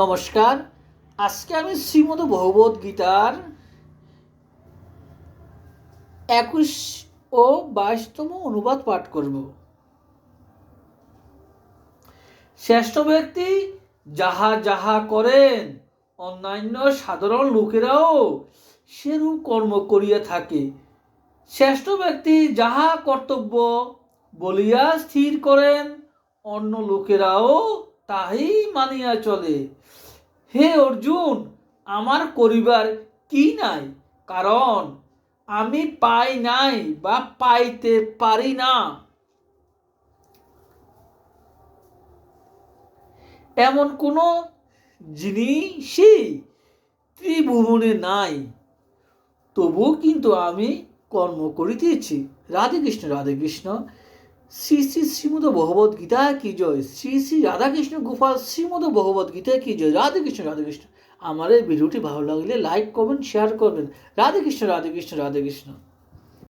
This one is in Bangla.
নমস্কার। আজকে আমি শ্রীমদ ভগবদ গীতার 21 ও 22তম অনুবাদ পাঠ করব। শ্রেষ্ঠ ব্যক্তি যাহা যাহা করেন, অন্যান্য সাধারণ লোকেরাও সেরূপ কর্ম করিয়া থাকে। শ্রেষ্ঠ ব্যক্তি যাহা কর্তব্য বলিয়া স্থির করেন, অন্য লোকেরাও তাহাই মানিয়া চলে। হে অর্জুন, আমার করিবার কি নাই, কারণ আমি পাই নাই বা পাইতে পারি না। এমন কোনো জিনিসই ত্রিভুবনে নাই, তবু কিন্তু আমি কর্ম করিতেছি। রাধে কৃষ্ণ রাধে কৃষ্ণ। শ্রী শ্রী শ্রীমদ ভগবদ গীতা কি জয়। শ্রী শ্রী রাধাকৃষ্ণ গোপাল শ্রীমদ ভগবদ গীতা কি জয়। রাধে কৃষ্ণ রাধে কৃষ্ণ। আমার এই ভিডিওটি ভালো লাগলে লাইক করবেন, শেয়ার করবেন। রাধে কৃষ্ণ রাধে কৃষ্ণ রাধে কৃষ্ণ।